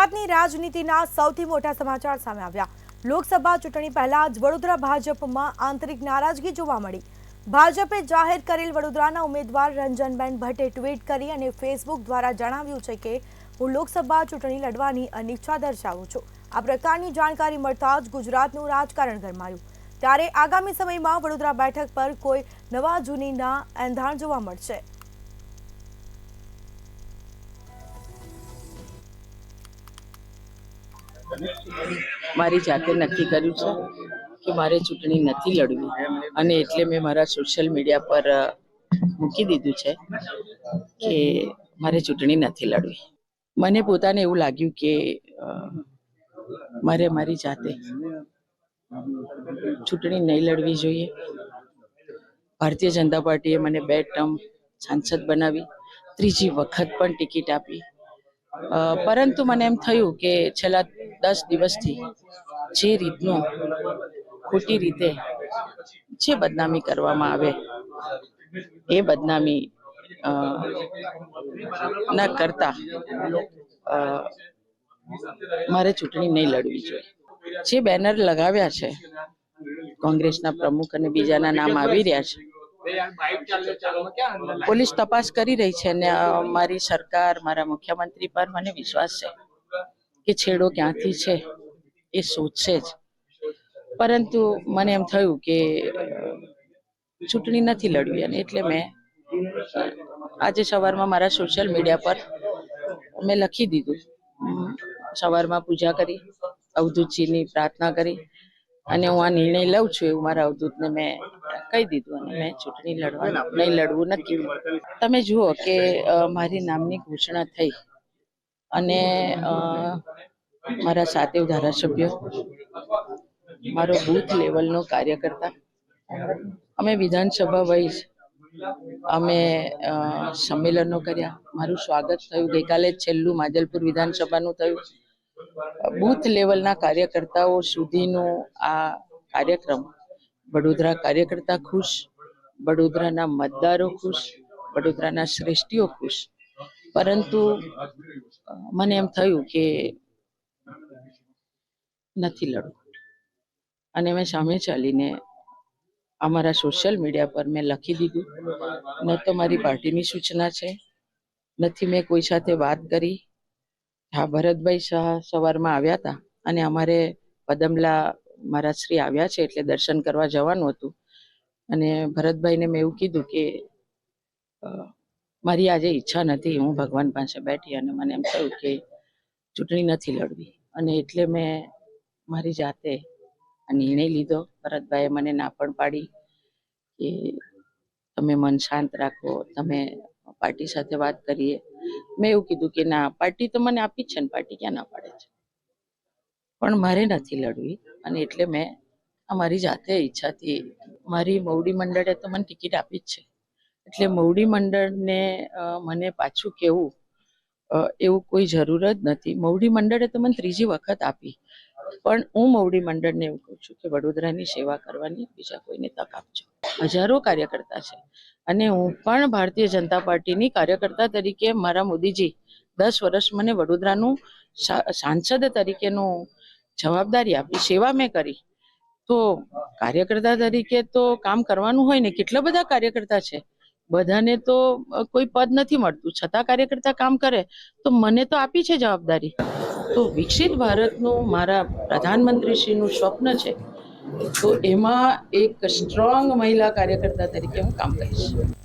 ગુજરાતની રાજનીતિના સૌથી મોટા સમાચાર સામે આવ્યા। લોકસભા ચૂંટણી પહેલા જ વડોદરા ભાજપમાં આંતરિક નારાજગી જોવા મળી। ભાજપે જાહેર કરેલ વડોદરાના ઉમેદવાર રંજનબેન ભટ્ટે ટ્વીટ કરી અને ફેસબુક દ્વારા જણાવ્યું છે કે હું લોકસભા ચૂંટણી લડવાની અનિચ્છા દર્શાવું છું। આ પ્રકારની જાણકારી મળતા જ ગુજરાતનું રાજકારણ ગરમાયું। ત્યારે આગામી સમયમાં વડોદરા બેઠક પર કોઈ નવા જૂનીના એંધાણ જોવા મળશે। મારી જાતે નક્કી કર્યું છે કે મારે ચૂંટણી નથી લડવી અને એટલે મેં મારા સોશિયલ મીડિયા પર મૂકી દીધું છે કે મારે ચૂંટણી નથી લડવી। મને પોતાને એવું લાગ્યું કે મારે મારી જાતે ચૂંટણી નહીં લડવી જોઈએ। ભારતીય જનતા પાર્ટીએ મને 2 ટર્મ સાંસદ બનાવી, ત્રીજી વખત પણ ટિકિટ આપી, પરંતુ મને એમ થયું કે છેલ્લા 10 દિવસથી જે રીતનું ખોટી રીતે જે બદનામી કરવામાં આવે એ બદનામી ના કરતા મારે ચૂંટણી નહીં લડવી જોઈએ। જે બેનર લગાવ્યા છે, કોંગ્રેસના પ્રમુખ અને બીજાના નામ આવી રહ્યા છે, પોલીસ તપાસ કરી રહી છે અને મારી સરકાર, મારા મુખ્યમંત્રી પર મને વિશ્વાસ છે કે છેડો ક્યાંથી છે એ શોધશે જ। પરંતુ મને એમ થયું કે ચૂંટણી નથી લડવી અને એટલે મેં આજે સવારમાં મારા સોશિયલ મીડિયા પર મેં લખી દીધું। સવારમાં પૂજા કરી, અવધૂતજીની પ્રાર્થના કરી અને હું આ નિર્ણય લઉં છું એવું મારા અવધૂતને મેં કહી દીધું અને મેં ચૂંટણી નહીં લડવું નક્કી કર્યું। તમે જુઓ કે મારી નામની ઘોષણા થઈ અને મારા 7 ધારાસભ્યો, મારો બૂથ લેવલનો કાર્યકર્તા, અમે વિધાનસભા વાઇઝ અમે સંમેલનો કર્યા, મારું સ્વાગત થયું। ગઈકાલે છેલ્લું માજલપુર વિધાનસભાનું થયું। બૂથ લેવલના કાર્યકર્તાઓ સુધીનું આ કાર્યક્રમ, વડોદરા કાર્યકર્તા ખુશ, વડોદરાના મતદારો ખુશ, વડોદરાના શ્રેષ્ઠીઓ ખુશ। પરંતુ મને એમ થયું કે નથી લડવું અને મેં સામે ચાલીને અમારા સોશિયલ મીડિયા પર મેં લખી દીધું। ન તો મારી પાર્ટીની સૂચના છે, નથી મેં કોઈ સાથે વાત કરી। હા, ભરતભાઈ શાહ સવારમાં આવ્યા હતા અને અમારે પદમલા મારા શ્રી આવ્યા છે એટલે દર્શન કરવા જવાનું હતું અને ભરતભાઈને મેં એવું કીધું કે મારી આજે ઈચ્છા નથી, હું ભગવાન પાસે બેઠી અને મને એમ થયું કે ચૂંટણી નથી લડવી અને એટલે મેં મારી જાતે આ નિર્ણય લીધો। ભરતભાઈએ મને ના પણ પાડી કે તમે મન શાંત રાખો, તમે પાર્ટી સાથે વાત કરીએ। મેં એવું કીધું કે ના, પાર્ટી તો મને આપી જ છે ને, પાર્ટી ક્યાં ના પાડે છે, પણ મારે નથી લડવી અને એટલે મેં મારી જાતે ઈચ્છાથી, મારી મવડી મંડળે તો મને ટિકિટ આપી જ છે એટલે મવડી મંડળને મને પાછું કેવું એવું કોઈ જરૂર જ નથી। મવડી મંડળે તો મને ત્રીજી વખત આપી, પણ હું મવડી મંડળને એવું કહું છું કે વડોદરાની સેવા કરવાની બીજા કોઈને તક આપજો। હજારો કાર્યકર્તા છે અને હું પણ ભારતીય જનતા પાર્ટીની કાર્યકર્તા તરીકે મારા મોદીજી 10 વર્ષ મને વડોદરાનું સાંસદ તરીકેનું જવાબદારી આપી, સેવા મેં કરી, તો કાર્યકર્તા તરીકે તો કામ કરવાનું હોય ને। કેટલા બધા કાર્યકર્તા છે, બધાને તો કોઈ પદ નથી મળતું, છતાં કાર્યકર્તા કામ કરે, તો મને તો આપી છે જવાબદારી। તો વિકસિત ભારતનું મારા પ્રધાનમંત્રીશ્રીનું સ્વપ્ન છે, તો એમાં એક સ્ટ્રોંગ મહિલા કાર્યકર્તા તરીકે હું કામ કરીશ।